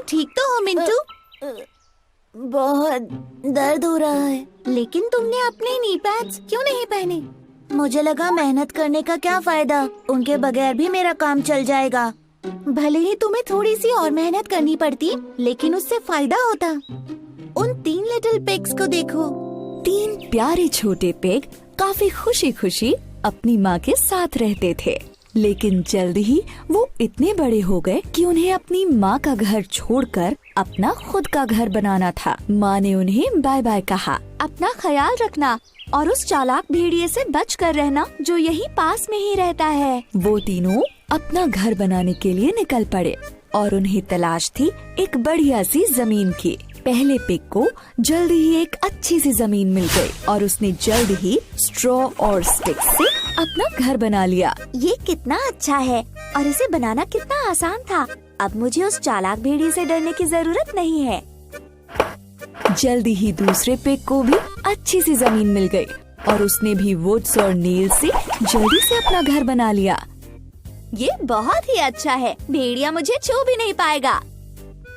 ठीक तो हो मिंटू? बहुत दर्द हो रहा है। लेकिन तुमने अपने नी पैड्स क्यों नहीं पहने? मुझे लगा मेहनत करने का क्या फायदा, उनके बगैर भी मेरा काम चल जाएगा। भले ही तुम्हें थोड़ी सी और मेहनत करनी पड़ती, लेकिन उससे फायदा होता। उन 3 लिटिल पिग्स को देखो। 3 प्यारे छोटे पिग काफी खुशी खुशी अपनी माँ के साथ रहते थे। लेकिन जल्द ही वो इतने बड़े हो गए कि उन्हें अपनी माँ का घर छोड़कर अपना खुद का घर बनाना था। माँ ने उन्हें बाय बाय कहा। अपना ख्याल रखना और उस चालाक भेड़िए से बच कर रहना जो यहीं पास में ही रहता है। वो तीनों अपना घर बनाने के लिए निकल पड़े और उन्हें तलाश थी एक बढ़िया सी जमीन की। पहले पिग को जल्द ही एक अच्छी सी जमीन मिल गई और उसने जल्द ही स्ट्रॉ और स्टिक से अपना घर बना लिया। ये कितना अच्छा है और इसे बनाना कितना आसान था। अब मुझे उस चालाक भेड़िए से डरने की जरूरत नहीं है। जल्द ही दूसरे पिग को भी अच्छी सी जमीन मिल गई और उसने भी वुड्स और नील से जल्दी से अपना घर बना लिया। ये बहुत ही अच्छा है, भेड़िया मुझे छू भी नहीं पाएगा।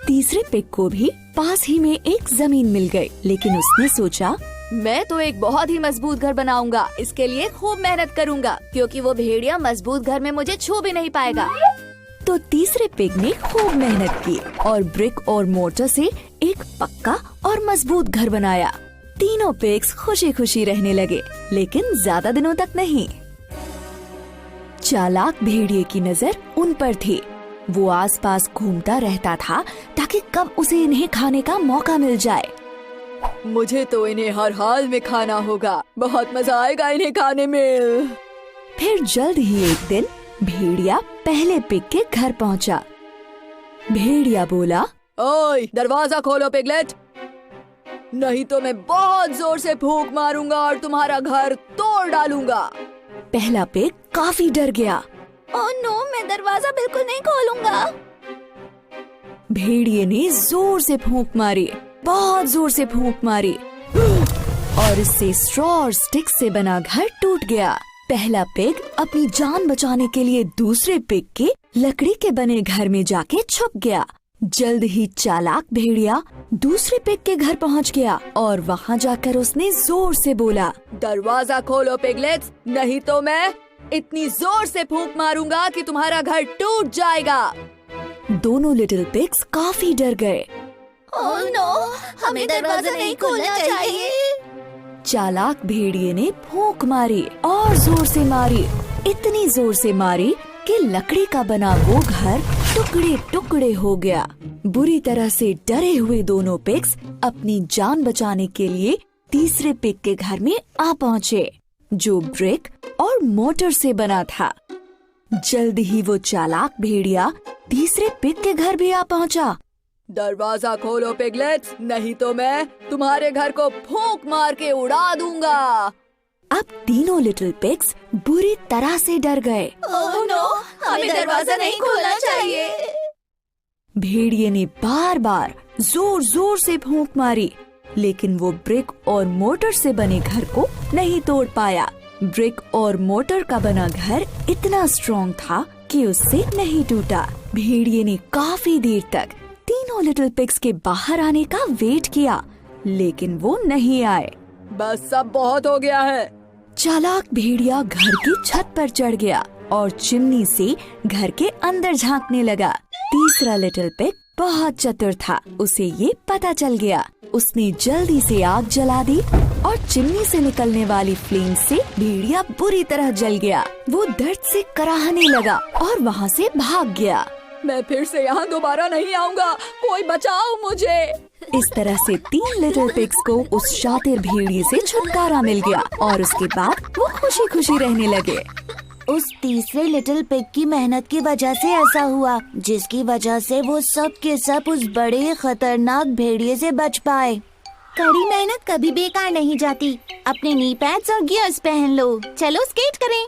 तीसरे पिग को भी पास ही में एक जमीन मिल गई, लेकिन उसने सोचा मैं तो एक बहुत ही मजबूत घर बनाऊंगा। इसके लिए खूब मेहनत करूंगा क्योंकि वो भेड़िया मजबूत घर में मुझे छू भी नहीं पाएगा। तो तीसरे पिग ने खूब मेहनत की और ब्रिक और मोर्टार से एक पक्का और मजबूत घर बनाया। तीनों पिग्स खुशी खुशी रहने लगे, लेकिन ज्यादा दिनों तक नहीं। चालाक भेड़िए की नजर उन पर थी। वो आसपास घूमता रहता था ताकि कब उसे इन्हें खाने का मौका मिल जाए। मुझे तो इन्हें हर हाल में खाना होगा, बहुत मजा आएगा इन्हें खाने में। फिर जल्द ही एक दिन भेड़िया पहले पिग के घर पहुंचा। भेड़िया बोला, ओए दरवाजा खोलो पिगलेट, नहीं तो मैं बहुत जोर से फूंक मारूंगा और तुम्हारा घर तोड़ डालूंगा। पहला पिग काफी डर गया। ओह नो, मैं दरवाजा बिल्कुल नहीं खोलूंगा। भेड़िए ने जोर से फूंक मारी, बहुत जोर से फूंक मारी और इससे स्ट्रॉ और स्टिक से बना घर टूट गया। पहला पिग अपनी जान बचाने के लिए दूसरे पिग के लकड़ी के बने घर में जाके छुप गया। जल्द ही चालाक भेड़िया दूसरे पिग के घर पहुंच गया और वहां जाकर उसने जोर से बोला, दरवाजा खोलो पिगलेट्स, नहीं तो मैं इतनी जोर से फूंक मारूंगा कि तुम्हारा घर टूट जाएगा। दोनों लिटिल पिग्स काफी डर गए। ओह नो, हमें दरवाजा नहीं खोलना चाहिए। चालाक भेड़िए ने फूंक मारी और जोर से मारी, इतनी जोर से मारी कि लकड़ी का बना वो घर टुकड़े टुकड़े हो गया। बुरी तरह से डरे हुए दोनों पिग्स अपनी जान बचाने के लिए तीसरे पिग के घर में आ पहुँचे, जो ब्रिक और मोटर से बना था। जल्द ही वो चालाक भेड़िया तीसरे पिग के घर भी आ पहुँचा। दरवाजा खोलो पिगलेट्स, नहीं तो मैं तुम्हारे घर को फूंक मार के उड़ा दूंगा। अब तीनों लिटिल पिग्स बुरी तरह से डर गए। ओह नो, हमें दरवाजा नहीं खोलना चाहिए। भेड़िए ने बार बार जोर जोर से फूंक मारी, लेकिन वो ब्रिक और मोटर से बने घर को नहीं तोड़ पाया। ब्रिक और मोटर का बना घर इतना स्ट्रॉन्ग था कि उससे नहीं टूटा। भेड़िए ने काफी देर तक तीनों लिटिल पिग्स के बाहर आने का वेट किया, लेकिन वो नहीं आए। बस सब बहुत हो गया है। चालाक भेड़िया घर की छत पर चढ़ गया और चिमनी से घर के अंदर झांकने लगा। तीसरा लिटिल पिग बहुत चतुर था, उसे ये पता चल गया। उसने जल्दी से आग जला दी और चिमनी से निकलने वाली फ्लेम से भेड़िया बुरी तरह जल गया। वो दर्द से कराहने लगा और वहाँ से भाग गया। मैं फिर से यहाँ दोबारा नहीं आऊँगा, कोई बचाओ मुझे। इस तरह से 3 लिटिल पिग्स को उस शातिर भेड़िए से छुटकारा मिल गया और उसके बाद वो खुशी खुशी रहने लगे। उस तीसरे लिटिल पिग की मेहनत की वजह से ऐसा हुआ, जिसकी वजह से वो सब के सब उस बड़े खतरनाक भेड़िए से बच पाए। कड़ी मेहनत कभी बेकार नहीं जाती। अपने नी पैड्स और गियर्स पहन लो, चलो स्केट करें।